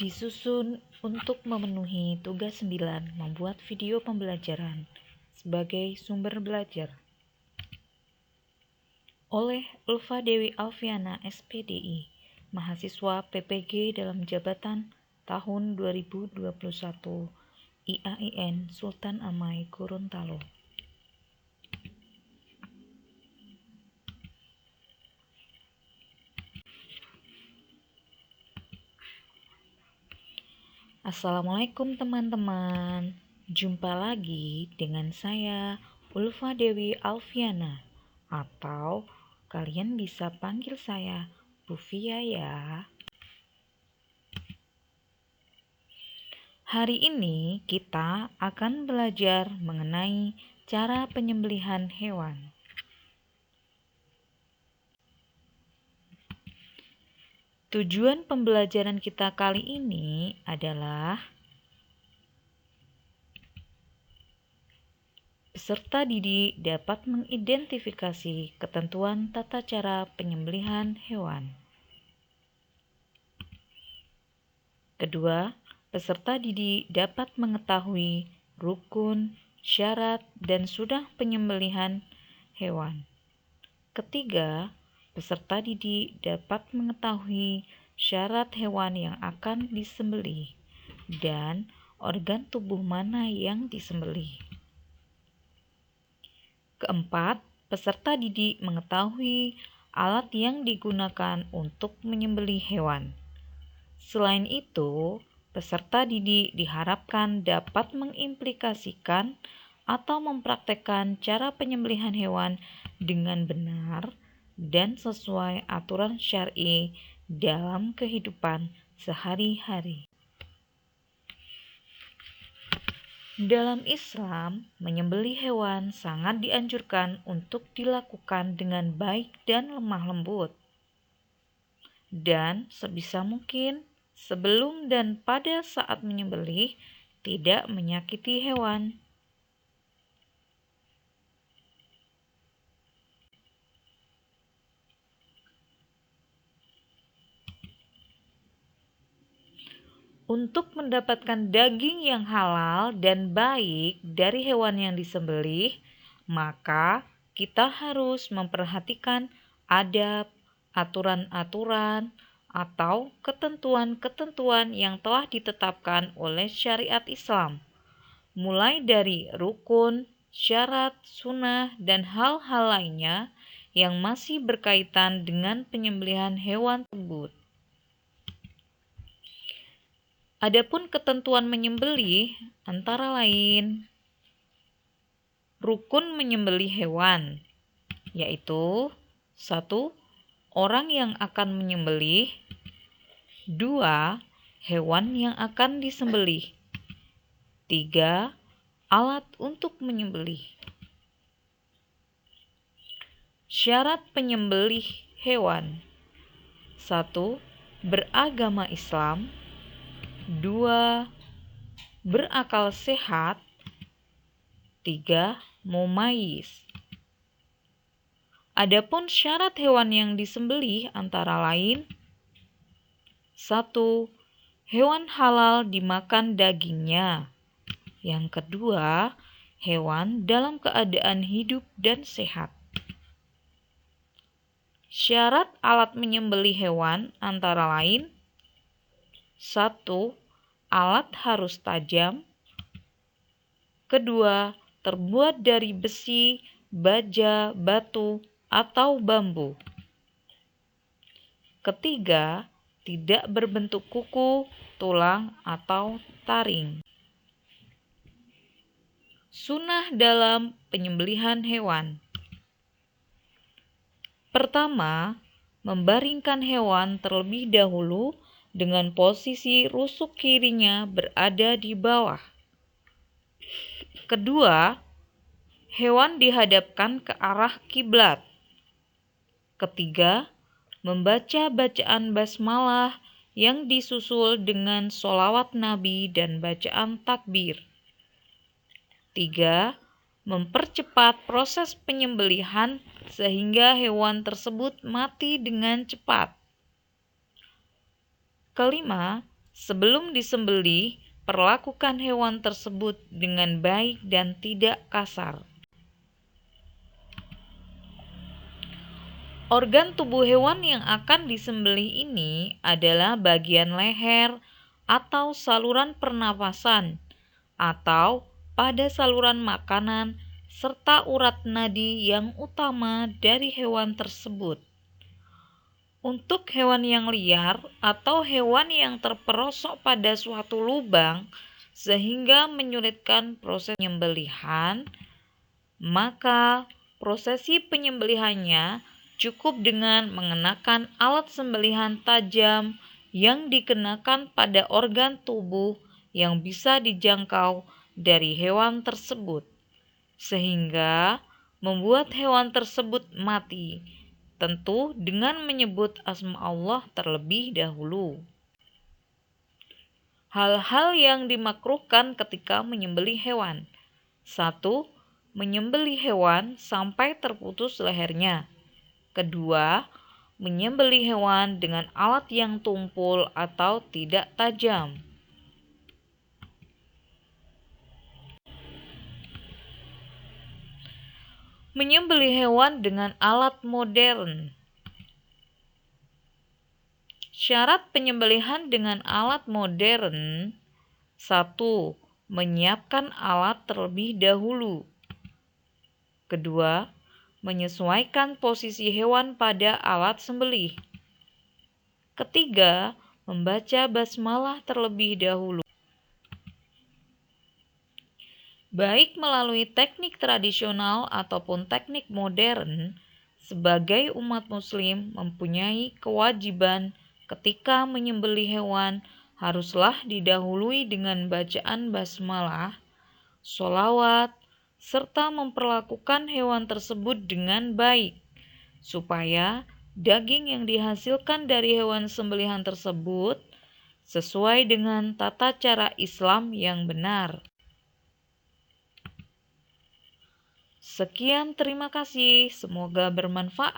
disusun untuk memenuhi tugas 9 membuat video pembelajaran sebagai sumber belajar oleh Ulfa Dewi Alfiana SPDI, mahasiswa PPG dalam jabatan tahun 2021 IAIN Sultan Amai Gorontalo. Assalamualaikum teman-teman, jumpa lagi dengan saya Ulfa Dewi Alfiana, atau kalian bisa panggil saya Bu Fia ya. Hari ini kita akan belajar mengenai cara penyembelihan hewan. Tujuan pembelajaran kita kali ini adalah peserta didik dapat mengidentifikasi ketentuan tata cara penyembelihan hewan. Kedua, peserta didik dapat mengetahui rukun, syarat, dan sunnah penyembelihan hewan. Ketiga, peserta didik dapat mengetahui syarat hewan yang akan disembelih dan organ tubuh mana yang disembelih. Keempat, peserta didik mengetahui alat yang digunakan untuk menyembelih hewan. Selain itu, peserta didik diharapkan dapat mengimplikasikan atau mempraktekkan cara penyembelihan hewan dengan benar dan sesuai aturan syar'i dalam kehidupan sehari-hari. Dalam Islam, menyembelih hewan sangat dianjurkan untuk dilakukan dengan baik dan lemah lembut. Dan sebisa mungkin, sebelum dan pada saat menyembelih, tidak menyakiti hewan. Untuk mendapatkan daging yang halal dan baik dari hewan yang disembelih, maka kita harus memperhatikan adab, aturan-aturan, atau ketentuan-ketentuan yang telah ditetapkan oleh syariat Islam, mulai dari rukun, syarat, sunnah, dan hal-hal lainnya yang masih berkaitan dengan penyembelihan hewan tersebut. Adapun ketentuan menyembelih antara lain rukun menyembelih hewan, yaitu 1. Orang yang akan menyembelih, 2. Hewan yang akan disembelih, 3. Alat untuk menyembelih. Syarat penyembelih hewan: 1. Beragama Islam, 2. Berakal sehat, 3. Mumayyiz. Adapun syarat hewan yang disembelih antara lain: 1. Hewan halal dimakan dagingnya. Yang kedua, hewan dalam keadaan hidup dan sehat. Syarat alat menyembelih hewan antara lain: 1. Alat harus tajam. Kedua, terbuat dari besi, baja, batu, atau bambu. Ketiga, tidak berbentuk kuku, tulang, atau taring. Sunnah dalam penyembelihan hewan: pertama, membaringkan hewan terlebih dahulu dengan posisi rusuk kirinya berada di bawah. Kedua, hewan dihadapkan ke arah kiblat. Ketiga, membaca bacaan basmalah yang disusul dengan sholawat Nabi dan bacaan takbir. 3. Mempercepat proses penyembelihan sehingga hewan tersebut mati dengan cepat. Kelima, Sebelum disembelih, perlakukan hewan tersebut dengan baik dan tidak kasar. Organ tubuh hewan yang akan disembelih ini adalah bagian leher atau saluran pernapasan atau pada saluran makanan serta urat nadi yang utama dari hewan tersebut. Untuk hewan yang liar atau hewan yang terperosok pada suatu lubang sehingga menyulitkan proses penyembelihan, maka prosesi penyembelihannya cukup dengan mengenakan alat sembelihan tajam yang dikenakan pada organ tubuh yang bisa dijangkau dari hewan tersebut, sehingga membuat hewan tersebut mati, tentu dengan menyebut asma Allah terlebih dahulu. Hal-hal yang dimakruhkan ketika menyembelih hewan. 1. Menyembelih hewan sampai terputus lehernya. Kedua, menyembelih hewan dengan alat yang tumpul atau tidak tajam. Menyembelih hewan dengan alat modern. Syarat penyembelihan dengan alat modern: 1. Menyiapkan alat terlebih dahulu. Kedua, menyesuaikan posisi hewan pada alat sembelih. Ketiga, membaca basmalah terlebih dahulu. Baik melalui teknik tradisional ataupun teknik modern, sebagai umat muslim mempunyai kewajiban ketika menyembelih hewan haruslah didahului dengan bacaan basmalah, sholawat, serta memperlakukan hewan tersebut dengan baik, supaya daging yang dihasilkan dari hewan sembelihan tersebut sesuai dengan tata cara Islam yang benar. Sekian, terima kasih. Semoga bermanfaat.